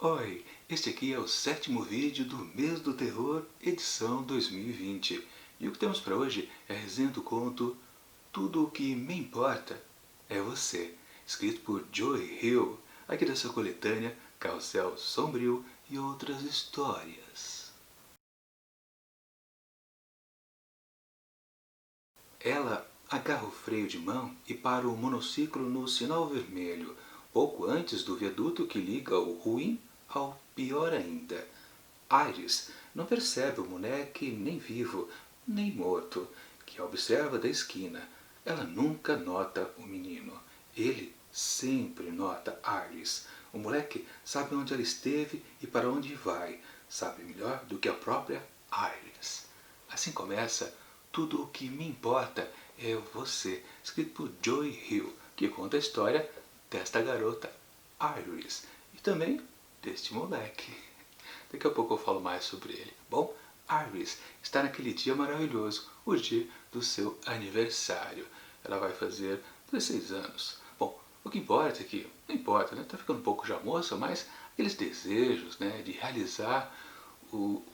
Oi, este aqui é o 7º vídeo do mês do terror, edição 2020. E o que temos para hoje é a resenha do conto Tudo o que me importa é você, escrito por Joy Hill, aqui dessa coletânea Carrossel Sombrio e Outras Histórias. Ela agarra o freio de mão e para o monociclo no sinal vermelho, pouco antes do viaduto que liga o ruim ao pior ainda. Iris não percebe o moleque nem vivo, nem morto, que a observa da esquina. Ela nunca nota o menino. Ele sempre nota Iris. O moleque sabe onde ela esteve e para onde vai. Sabe melhor do que a própria Iris. Assim começa Tudo o que me importa é você, escrito por Joy Hill, que conta a história desta garota Iris e também deste moleque. Daqui a pouco eu falo mais sobre ele. Bom, Iris está naquele dia maravilhoso, o dia do seu aniversário. Ela vai fazer 16 anos. Bom, o que importa é que, não importa, né? Tá ficando um pouco já moça, mas aqueles desejos, né, de realizar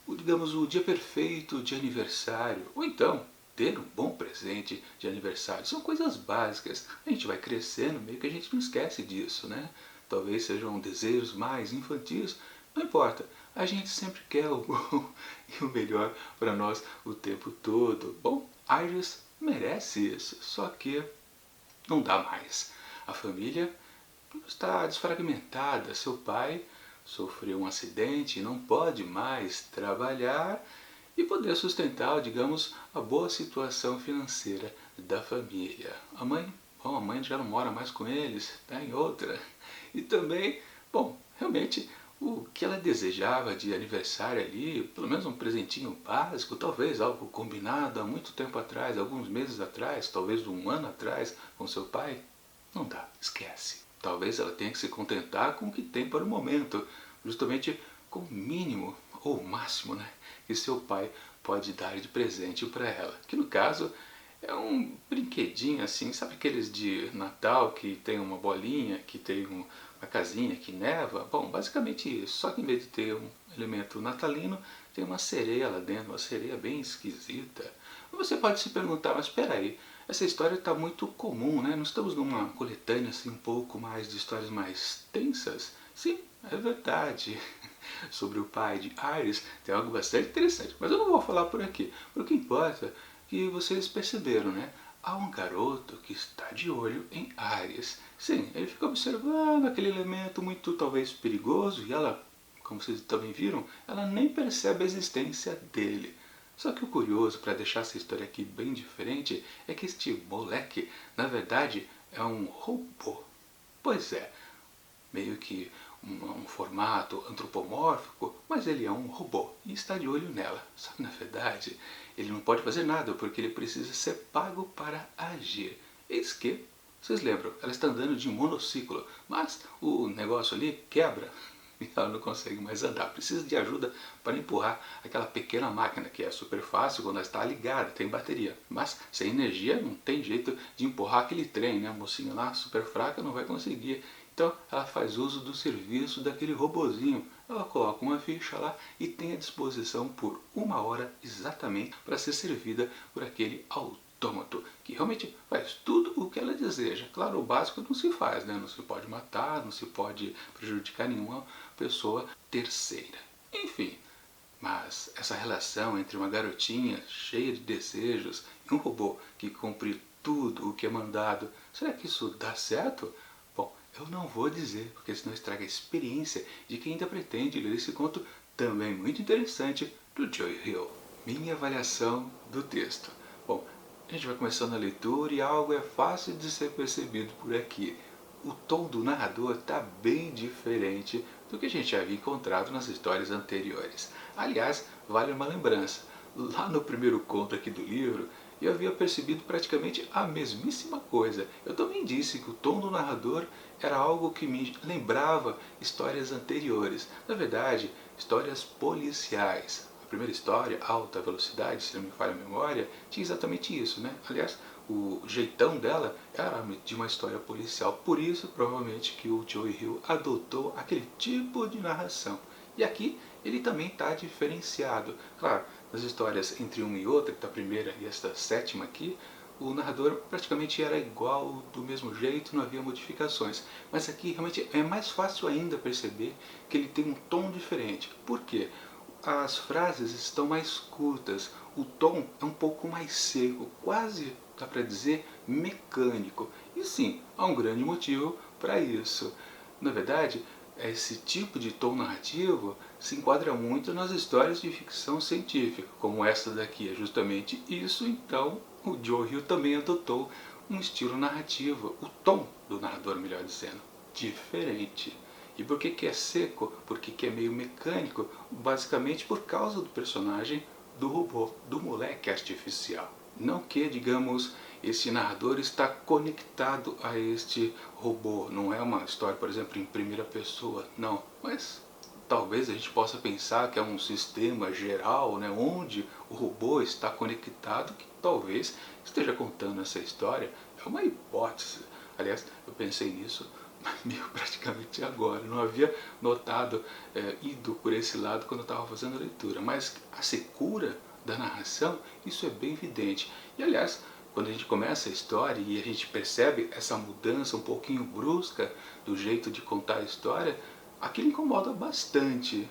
digamos, o dia perfeito de aniversário, ou então ter um bom presente de aniversário. São coisas básicas. A gente vai crescendo, meio que a gente não esquece disso, né? Talvez sejam desejos mais infantis, não importa. A gente sempre quer o bom e o melhor para nós o tempo todo. Bom, Iris merece isso, só que não dá mais. A família está desfragmentada. Seu pai sofreu um acidente e não pode mais trabalhar e poder sustentar, digamos, a boa situação financeira da família. A mãe, bom, a mãe já não mora mais com eles, está em outra. E também, bom, realmente o que ela desejava de aniversário ali, pelo menos um presentinho básico, talvez algo combinado há muito tempo atrás, alguns meses atrás, talvez um ano atrás, com seu pai, não dá, esquece. Talvez ela tenha que se contentar com o que tem para o momento, justamente com o mínimo ou o máximo, né, que seu pai pode dar de presente para ela. Que no caso é um brinquedinho assim, sabe aqueles de Natal que tem uma bolinha, que tem uma casinha que neva? Bom, basicamente isso, só que em vez de ter um elemento natalino, tem uma sereia lá dentro, uma sereia bem esquisita. Você pode se perguntar, mas espera aí, essa história está muito comum, né? Não estamos numa coletânea assim um pouco mais de histórias mais tensas? Sim, é verdade. Sobre o pai de Iris tem algo bastante interessante, mas eu não vou falar por aqui. O que importa é que vocês perceberam, né? Há um garoto que está de olho em Iris. Sim, ele fica observando aquele elemento muito talvez perigoso e ela, como vocês também viram, ela nem percebe a existência dele. Só que o curioso, para deixar essa história aqui bem diferente, é que este moleque, na verdade, é um robô. Pois é, meio que um formato antropomórfico, mas ele é um robô e está de olho nela. Só que na verdade ele não pode fazer nada porque ele precisa ser pago para agir. Eis que, vocês lembram, ela está andando de monociclo, mas o negócio ali quebra e ela não consegue mais andar. Precisa de ajuda para empurrar aquela pequena máquina que é super fácil quando ela está ligada, tem bateria. Mas sem energia não tem jeito de empurrar aquele trem, né? A mocinha lá super fraca não vai conseguir. Então ela faz uso do serviço daquele robozinho. Ela coloca uma ficha lá e tem à disposição por 1 hora exatamente para ser servida por aquele autômato, que realmente faz tudo o que ela deseja. Claro, o básico não se faz, né? Não se pode matar, não se pode prejudicar nenhuma pessoa terceira. Enfim, mas essa relação entre uma garotinha cheia de desejos e um robô que cumpre tudo o que é mandado, será que isso dá certo? Bom, eu não vou dizer, porque senão estraga a experiência de quem ainda pretende ler esse conto também muito interessante do Joy Hill. Minha avaliação do texto. Bom, a gente vai começando a leitura e algo é fácil de ser percebido por aqui. O tom do narrador está bem diferente do que a gente já havia encontrado nas histórias anteriores. Aliás, vale uma lembrança. Lá no primeiro conto aqui do livro, eu havia percebido praticamente a mesmíssima coisa. Eu também disse que o tom do narrador era algo que me lembrava histórias anteriores. Na verdade, histórias policiais. A primeira história, Alta Velocidade, se não me falha a memória, tinha exatamente isso, né? Aliás, o jeitão dela era de uma história policial. Por isso, provavelmente, que o Joe Hill adotou aquele tipo de narração. E aqui ele também está diferenciado. Claro, nas histórias entre uma e outra, da primeira e esta sétima aqui, o narrador praticamente era igual, do mesmo jeito, não havia modificações. Mas aqui realmente é mais fácil ainda perceber que ele tem um tom diferente. Por quê? As frases estão mais curtas, o tom é um pouco mais seco, quase, dá para dizer, mecânico. E sim, há um grande motivo para isso. Na verdade, esse tipo de tom narrativo se enquadra muito nas histórias de ficção científica, como essa daqui é justamente isso. Então o Joe Hill também adotou um estilo narrativo, o tom do narrador, melhor dizendo, diferente. E por que é seco? Por que é meio mecânico? Basicamente por causa do personagem do robô, do moleque artificial. Não que, digamos, esse narrador está conectado a este robô. Não é uma história, por exemplo, em primeira pessoa, não. Mas talvez a gente possa pensar que é um sistema geral, né, onde o robô está conectado, que talvez esteja contando essa história. É uma hipótese. Aliás, eu pensei nisso praticamente agora. Não havia notado, ido por esse lado quando eu estava fazendo a leitura. Mas a secura da narração, isso é bem evidente. E aliás, quando a gente começa a história e a gente percebe essa mudança um pouquinho brusca do jeito de contar a história, aquilo incomoda bastante.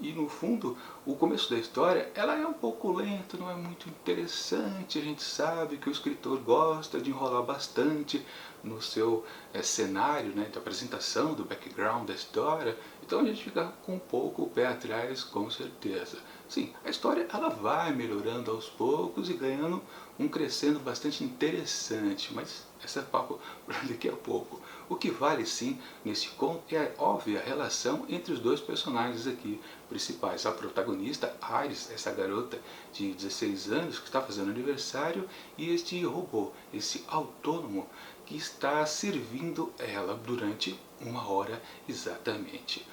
E no fundo, o começo da história, ela é um pouco lenta, não é muito interessante. A gente sabe que o escritor gosta de enrolar bastante no seu cenário, né, de apresentação do background da história. Então a gente fica com um pouco o pé atrás, com certeza. Sim, a história ela vai melhorando aos poucos e ganhando um crescendo bastante interessante, mas esse é papo para daqui a pouco. O que vale sim nesse conto é a óbvia relação entre os dois personagens aqui principais. A protagonista, Iris, essa garota de 16 anos que está fazendo aniversário, e este robô, esse autônomo que está servindo ela durante uma hora exatamente.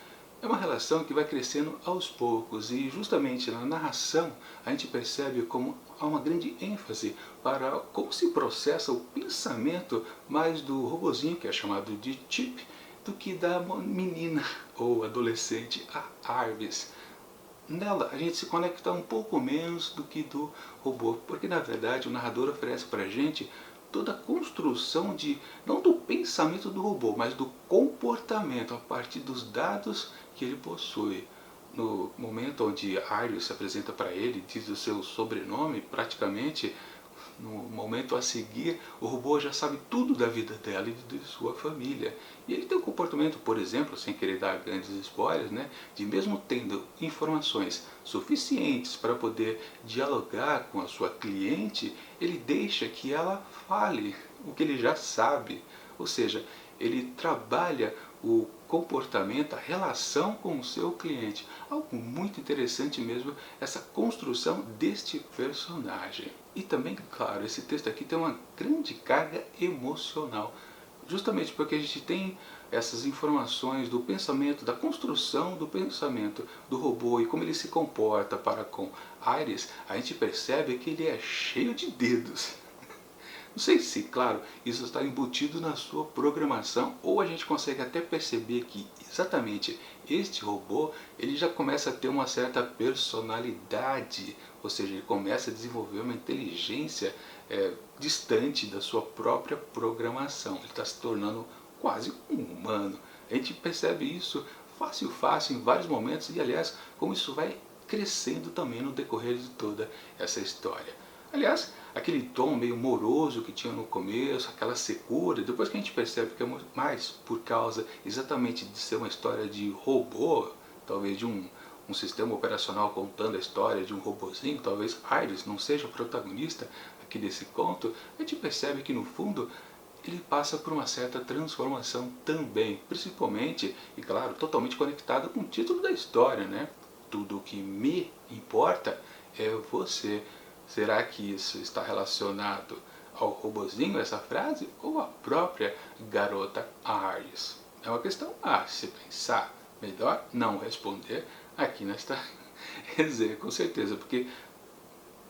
É uma relação que vai crescendo aos poucos e justamente na narração a gente percebe como há uma grande ênfase para como se processa o pensamento mais do robozinho, que é chamado de Chip, do que da menina ou adolescente, a Iris. Nela a gente se conecta um pouco menos do que do robô, porque na verdade o narrador oferece para a gente toda a construção de, não do pensamento do robô, mas do comportamento a partir dos dados que ele possui. No momento onde Iris se apresenta para ele, diz o seu sobrenome, praticamente no momento a seguir, o robô já sabe tudo da vida dela e de sua família. E ele tem um comportamento, por exemplo, sem querer dar grandes spoilers, né, de mesmo tendo informações suficientes para poder dialogar com a sua cliente, ele deixa que ela fale o que ele já sabe. Ou seja, ele trabalha o comportamento, a relação com o seu cliente. Algo muito interessante mesmo, essa construção deste personagem. E também, claro, esse texto aqui tem uma grande carga emocional. Justamente porque a gente tem essas informações do pensamento, da construção do pensamento do robô e como ele se comporta para com Iris, a gente percebe que ele é cheio de dedos. Não sei se, claro, isso está embutido na sua programação ou a gente consegue até perceber que exatamente este robô ele já começa a ter uma certa personalidade, ou seja, ele começa a desenvolver uma inteligência distante da sua própria programação. Ele está se tornando quase um humano. A gente percebe isso fácil em vários momentos e, aliás, como isso vai crescendo também no decorrer de toda essa história. Aliás, aquele tom meio moroso que tinha no começo, aquela secura, depois que a gente percebe que é mais por causa exatamente de ser uma história de robô, talvez de um sistema operacional contando a história de um robozinho, talvez Iris não seja o protagonista aqui desse conto, a gente percebe que no fundo ele passa por uma certa transformação também, principalmente, e claro, totalmente conectado com o título da história, né? Tudo o que me importa é você. Será que isso está relacionado ao robozinho, essa frase, ou à própria garota Iris? É uma questão a se pensar. Melhor não responder aqui nesta resenha, com certeza, porque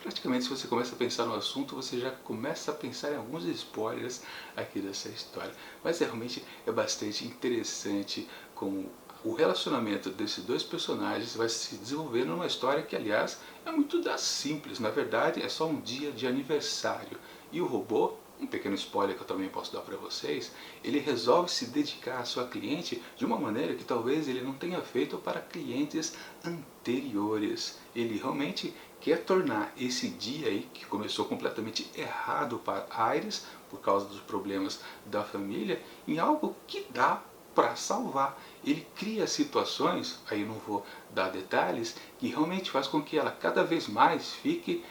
praticamente, se você começa a pensar no assunto, você já começa a pensar em alguns spoilers aqui dessa história. Mas realmente é bastante interessante como o relacionamento desses dois personagens vai se desenvolvendo numa história que, aliás, é muito simples. Na verdade, é só um dia de aniversário. E o robô, um pequeno spoiler que eu também posso dar para vocês, ele resolve se dedicar à sua cliente de uma maneira que talvez ele não tenha feito para clientes anteriores. Ele realmente quer tornar esse dia aí, que começou completamente errado para Iris, por causa dos problemas da família, em algo que dá para salvar. Ele cria situações, aí eu não vou dar detalhes, que realmente faz com que ela cada vez mais fique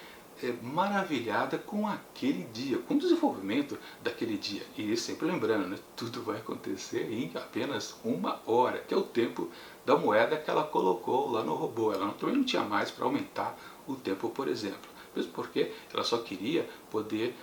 maravilhada com aquele dia, com o desenvolvimento daquele dia. E sempre lembrando, né, tudo vai acontecer em apenas 1 hora, que é o tempo da moeda que ela colocou lá no robô. Ela também não tinha mais para aumentar o tempo, por exemplo. Mesmo porque ela só queria poder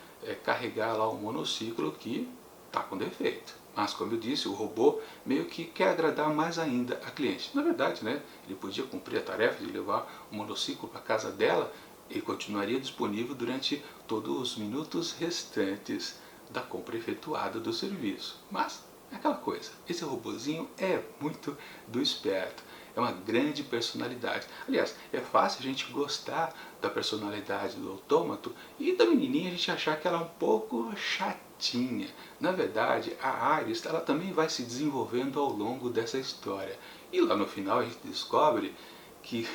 carregar lá o monociclo que está com defeito. Mas, como eu disse, o robô meio que quer agradar mais ainda a cliente. Na verdade, né, ele podia cumprir a tarefa de levar o monociclo para a casa dela e continuaria disponível durante todos os minutos restantes da compra efetuada do serviço. Mas é aquela coisa, esse robozinho é muito do esperto. É uma grande personalidade. Aliás, é fácil a gente gostar da personalidade do autômato e da menininha a gente achar que ela é um pouco chatinha. Na verdade, a Iris ela também vai se desenvolvendo ao longo dessa história. E lá no final a gente descobre que...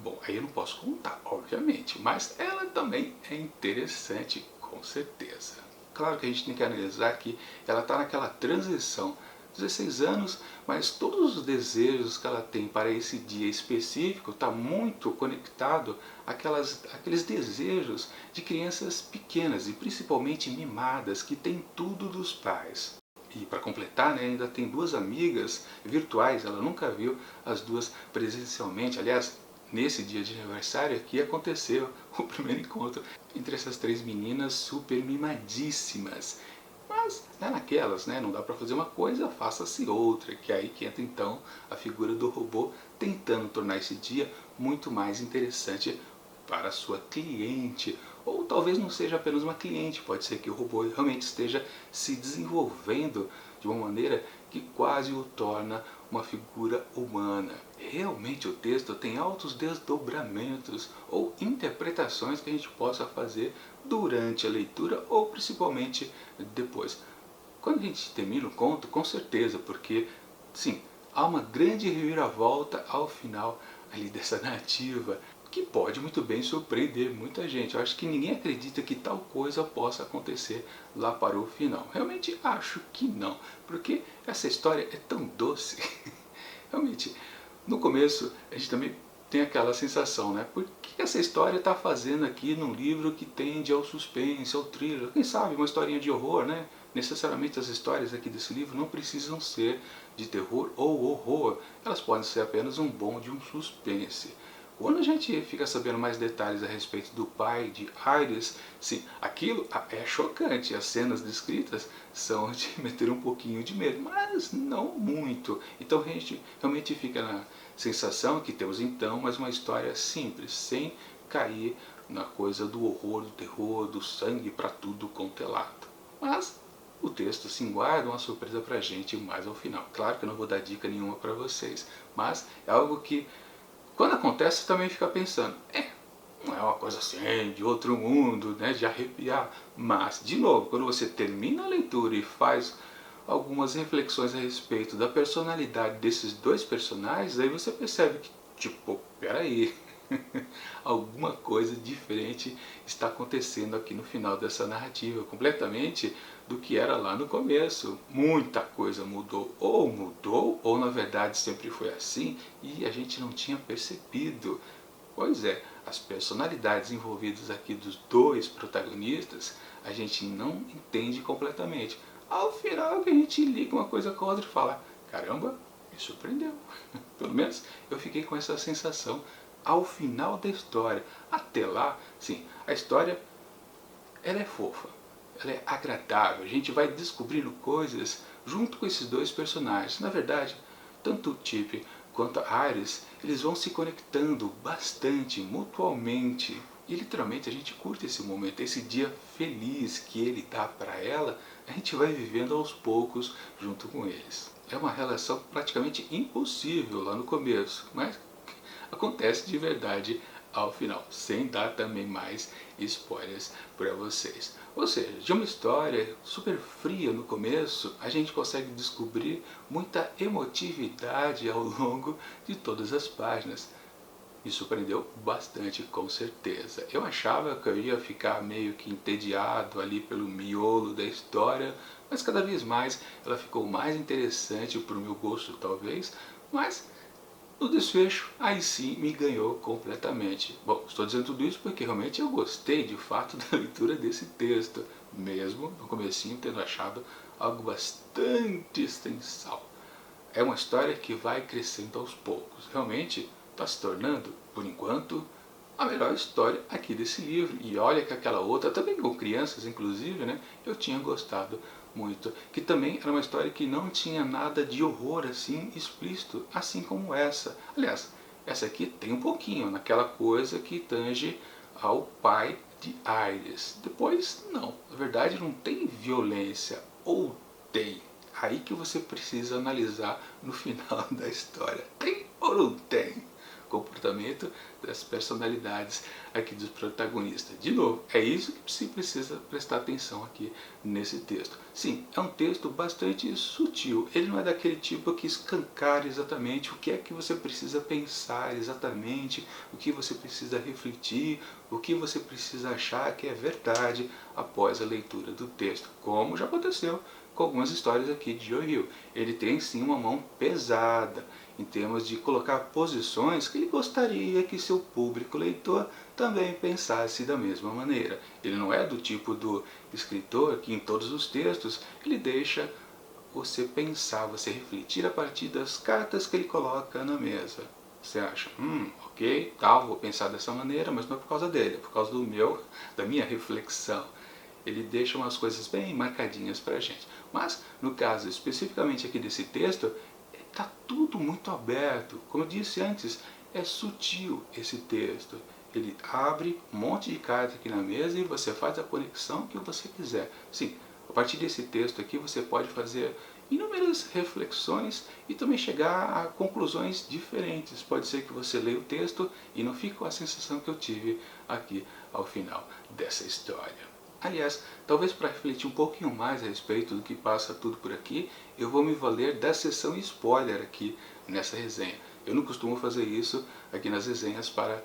Bom, aí eu não posso contar, obviamente, mas ela também é interessante, com certeza. Claro que a gente tem que analisar que ela está naquela transição, 16 anos, mas todos os desejos que ela tem para esse dia específico está muito conectado àqueles desejos de crianças pequenas e principalmente mimadas, que têm tudo dos pais. E para completar, né, ainda tem duas amigas virtuais, ela nunca viu as duas presencialmente. Aliás, nesse dia de aniversário aqui aconteceu o primeiro encontro entre essas três meninas super mimadíssimas. Mas é naquelas, né? Não dá para fazer uma coisa, faça-se outra, que é aí que entra então a figura do robô tentando tornar esse dia muito mais interessante para a sua cliente. Ou talvez não seja apenas uma cliente, pode ser que o robô realmente esteja se desenvolvendo de uma maneira que quase o torna uma figura humana. Realmente o texto tem altos desdobramentos ou interpretações que a gente possa fazer durante a leitura ou principalmente depois. Quando a gente termina o conto, com certeza, porque sim, há uma grande reviravolta ao final ali dessa narrativa, que pode muito bem surpreender muita gente. Eu acho que ninguém acredita que tal coisa possa acontecer lá para o final. Realmente acho que não, porque essa história é tão doce. Realmente, no começo a gente também tem aquela sensação, né? Por que essa história está fazendo aqui num livro que tende ao suspense, ao thriller? Quem sabe uma historinha de horror, né? Necessariamente as histórias aqui desse livro não precisam ser de terror ou horror. Elas podem ser apenas um bom de um suspense. Quando a gente fica sabendo mais detalhes a respeito do pai de Iris, sim, aquilo é chocante. As cenas descritas são de meter um pouquinho de medo, mas não muito. Então a gente realmente fica na sensação que temos então mais uma história simples, sem cair na coisa do horror, do terror, do sangue para tudo quanto é lado. Mas o texto sim guarda uma surpresa pra gente mais ao final. Claro que eu não vou dar dica nenhuma para vocês, mas é algo que quando acontece, você também fica pensando, não é uma coisa assim, de outro mundo, né, de arrepiar. Mas, de novo, quando você termina a leitura e faz algumas reflexões a respeito da personalidade desses dois personagens, aí você percebe que, tipo, peraí, alguma coisa diferente está acontecendo aqui no final dessa narrativa, completamente do que era lá no começo. Muita coisa mudou, ou na verdade sempre foi assim e a gente não tinha percebido. Pois é, as personalidades envolvidas aqui dos dois protagonistas a gente não entende completamente. Ao final que a gente liga uma coisa com a outra e fala, caramba, me surpreendeu. Pelo menos eu fiquei com essa sensação ao final da história. Até lá, sim, a história ela é fofa, ela é agradável, a gente vai descobrindo coisas junto com esses dois personagens. Na verdade, tanto o Chip quanto a Iris, eles vão se conectando bastante, mutualmente, E literalmente a gente curte esse momento, esse dia feliz que ele dá para ela, a gente vai vivendo aos poucos junto com eles. É uma relação praticamente impossível lá no começo, mas acontece de verdade ao final, sem dar também mais spoilers para vocês. Ou seja, de uma história super fria no começo, a gente consegue descobrir muita emotividade ao longo de todas as páginas. Me surpreendeu bastante, com certeza. Eu achava que eu ia ficar meio que entediado ali pelo miolo da história, mas cada vez mais ela ficou mais interessante para o meu gosto, talvez, mas no desfecho, aí sim me ganhou completamente. Bom, estou dizendo tudo isso porque realmente eu gostei de fato da leitura desse texto, mesmo no comecinho tendo achado algo bastante extensal. É uma história que vai crescendo aos poucos. Realmente está se tornando, por enquanto, a melhor história aqui desse livro. E olha que aquela outra, também com crianças inclusive, né, eu tinha gostado muito. Que também era uma história que não tinha nada de horror assim explícito, assim como essa. Aliás, essa aqui tem um pouquinho, naquela coisa que tange ao pai de Iris. Depois, não. Na verdade, não tem violência. Ou tem? Aí que você precisa analisar no final da história. Tem ou não tem? Comportamento das personalidades aqui dos protagonistas. De novo, é isso que se precisa prestar atenção aqui nesse texto. Sim, é um texto bastante sutil. Ele não é daquele tipo que escancara exatamente o que é que você precisa pensar exatamente, o que você precisa refletir, o que você precisa achar que é verdade após a leitura do texto, como já aconteceu com algumas histórias aqui de Joe Hill. Ele tem sim uma mão pesada em termos de colocar posições que ele gostaria que seu público leitor também pensasse da mesma maneira. Ele não é do tipo do escritor que em todos os textos ele deixa você pensar, você refletir a partir das cartas que ele coloca na mesa. Você acha, ok, tal, vou pensar dessa maneira, mas não é por causa dele, é por causa da minha reflexão. Ele deixa umas coisas bem marcadinhas pra gente. Mas, no caso especificamente aqui desse texto, está tudo muito aberto. Como eu disse antes, é sutil esse texto. Ele abre um monte de cartas aqui na mesa e você faz a conexão que você quiser. Sim, a partir desse texto aqui você pode fazer inúmeras reflexões e também chegar a conclusões diferentes. Pode ser que você leia o texto e não fique com a sensação que eu tive aqui ao final dessa história. Aliás, talvez para refletir um pouquinho mais a respeito do que passa tudo por aqui, eu vou me valer da seção spoiler aqui nessa resenha. Eu não costumo fazer isso aqui nas resenhas para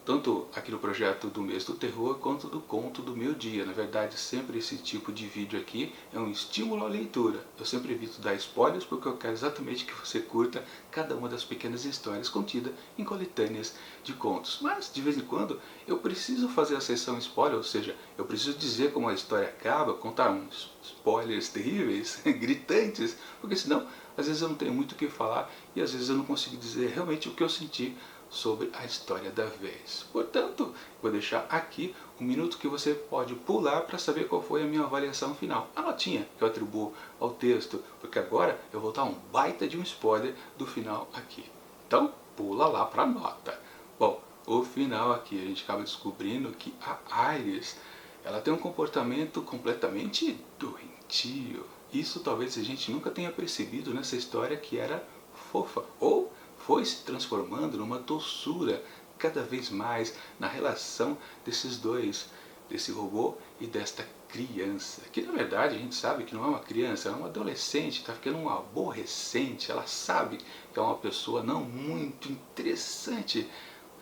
tanto aqui no projeto do mês do terror quanto do conto do meu dia. Na verdade, sempre esse tipo de vídeo aqui é um estímulo à leitura. Eu sempre evito dar spoilers porque eu quero exatamente que você curta cada uma das pequenas histórias contidas em coletâneas de contos. Mas, de vez em quando, eu preciso fazer a sessão spoiler, ou seja, eu preciso dizer como a história acaba, contar uns spoilers terríveis, gritantes, porque senão, às vezes eu não tenho muito o que falar e às vezes eu não consigo dizer realmente o que eu senti sobre a história da vez. Portanto, vou deixar aqui um minuto que você pode pular para saber qual foi a minha avaliação final. A notinha que eu atribuo ao texto, porque agora eu vou dar um baita de um spoiler do final aqui. Então, pula lá para a nota. Bom, o final aqui a gente acaba descobrindo que a Iris, ela tem um comportamento completamente doentio. Isso talvez a gente nunca tenha percebido nessa história que era fofa, ou foi se transformando numa doçura cada vez mais na relação desses dois, desse robô e desta criança, que na verdade a gente sabe que não é uma criança, ela é uma adolescente, está ficando um aborrecente, ela sabe que é uma pessoa não muito interessante.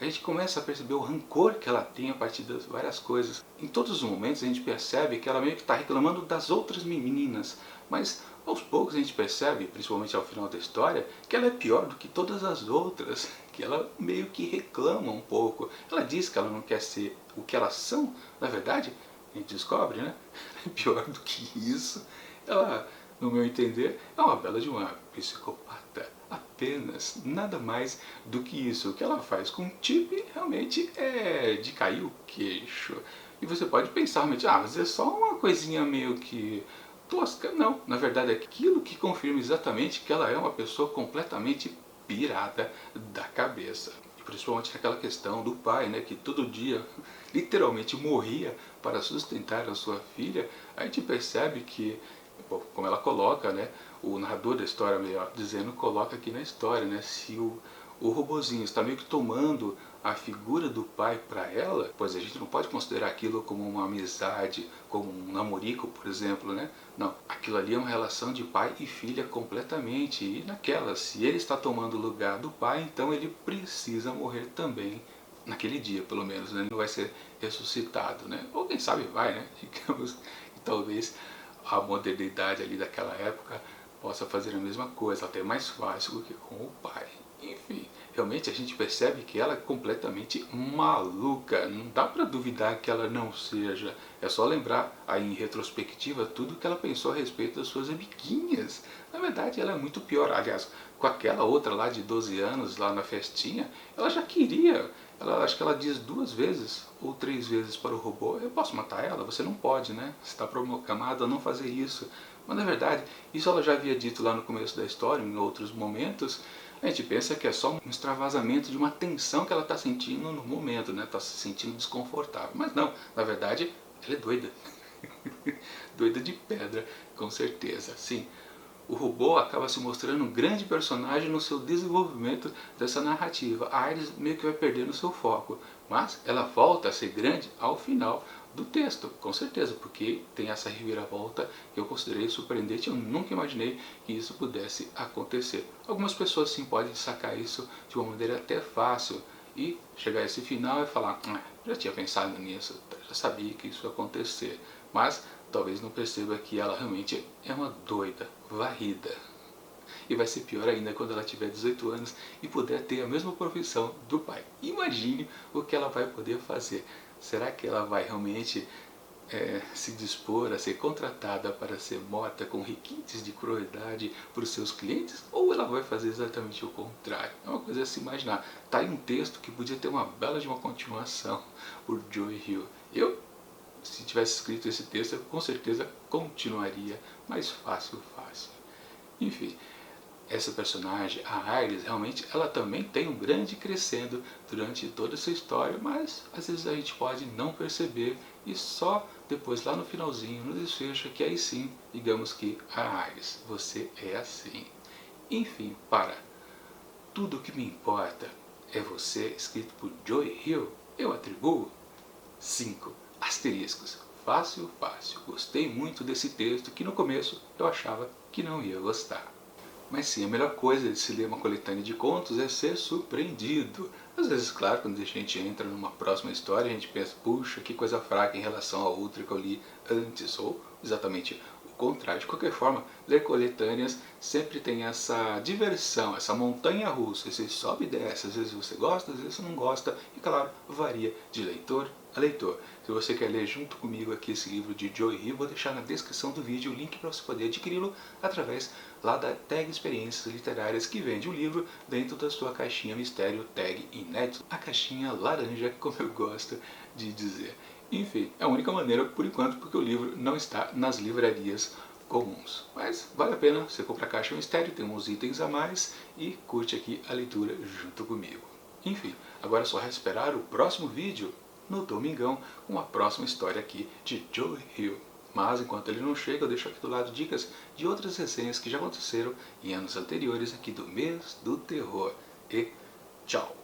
A gente começa a perceber o rancor que ela tem a partir das várias coisas. Em todos os momentos a gente percebe que ela meio que está reclamando das outras meninas, mas aos poucos a gente percebe, principalmente ao final da história, que ela é pior do que todas as outras, que ela meio que reclama um pouco. Ela diz que ela não quer ser o que elas são, na verdade, a gente descobre, né? É pior do que isso. Ela, no meu entender, é uma bela de uma psicopata. Apenas, nada mais do que isso. O que ela faz com o Chip realmente é de cair o queixo. E você pode pensar realmente, mas é só uma coisinha meio que tosca. Não, na verdade é aquilo que confirma exatamente que ela é uma pessoa completamente pirada da cabeça. principalmente naquela questão do pai, né, que todo dia literalmente morria para sustentar a sua filha. A gente percebe que, bom, como ela coloca, né, o narrador da história, melhor dizendo, coloca aqui na história, né, se o robozinho está meio que tomando a figura do pai para ela, pois a gente não pode considerar aquilo como uma amizade, como um namorico, por exemplo, né? Não, aquilo ali é uma relação de pai e filha completamente, e naquela, se ele está tomando o lugar do pai, então ele precisa morrer também, naquele dia pelo menos, né? Ele não vai ser ressuscitado, né? Ou quem sabe vai, né? Digamos que talvez a modernidade ali daquela época possa fazer a mesma coisa, até mais fácil do que com o pai. Enfim, realmente a gente percebe que ela é completamente maluca, não dá para duvidar que ela não seja. É só lembrar aí em retrospectiva tudo que ela pensou a respeito das suas amiguinhas. Na verdade ela é muito pior, aliás, com aquela outra lá de 12 anos lá na festinha, ela já queria, acho que ela diz 2 vezes ou 3 vezes para o robô: eu posso matar ela? Você não pode, né? Você está programado a não fazer isso. Mas na verdade, isso ela já havia dito lá no começo da história, em outros momentos. A gente pensa que é só um extravasamento de uma tensão que ela está sentindo no momento, né? Está se sentindo desconfortável. Mas não, na verdade, ela é doida. Doida de pedra, com certeza. Sim, o robô acaba se mostrando um grande personagem no seu desenvolvimento dessa narrativa. A Iris meio que vai perdendo o seu foco, mas ela volta a ser grande ao final do texto, com certeza, porque tem essa reviravolta que eu considerei surpreendente. Eu nunca imaginei que isso pudesse acontecer. Algumas pessoas sim podem sacar isso de uma maneira até fácil e chegar a esse final e falar: já tinha pensado nisso, já sabia que isso ia acontecer, mas talvez não perceba que ela realmente é uma doida, varrida. E vai ser pior ainda quando ela tiver 18 anos e puder ter a mesma profissão do pai. Imagine o que ela vai poder fazer. Será que ela vai realmente se dispor a ser contratada para ser morta com requintes de crueldade para os seus clientes? Ou ela vai fazer exatamente o contrário? É uma coisa a se imaginar. Está aí um texto que podia ter uma bela de uma continuação por Joe Hill. Se tivesse escrito esse texto, eu com certeza continuaria, mas fácil. Enfim, essa personagem, a Iris, realmente ela também tem um grande crescendo durante toda essa história, mas às vezes a gente pode não perceber e só depois lá no finalzinho, no desfecho, que aí sim, digamos que a Iris, você é assim. Enfim, para tudo que me importa é você, escrito por Joe Hill, eu atribuo 5 asteriscos. Fácil. Gostei muito desse texto que no começo eu achava que não ia gostar. Mas sim, a melhor coisa de se ler uma coletânea de contos é ser surpreendido. Às vezes, claro, quando a gente entra numa próxima história, a gente pensa: puxa, que coisa fraca em relação a outra que eu li antes, ou exatamente o contrário. De qualquer forma, ler coletâneas sempre tem essa diversão, essa montanha russa. Você sobe e desce, às vezes você gosta, às vezes você não gosta, e claro, varia de leitor a leitor. Se você quer ler junto comigo aqui esse livro de Joe Hill, vou deixar na descrição do vídeo o link para você poder adquiri-lo através lá da Tag Experiências Literárias, que vende o livro dentro da sua caixinha mistério Tag Inédito, a caixinha laranja, como eu gosto de dizer. Enfim, é a única maneira por enquanto, porque o livro não está nas livrarias comuns. Mas vale a pena, você compra a caixa mistério, tem uns itens a mais e curte aqui a leitura junto comigo. Enfim, agora é só esperar o próximo vídeo no domingão com a próxima história aqui de Joe Hill. Mas enquanto ele não chega, eu deixo aqui do lado dicas de outras resenhas que já aconteceram em anos anteriores aqui do Mês do Terror. E tchau!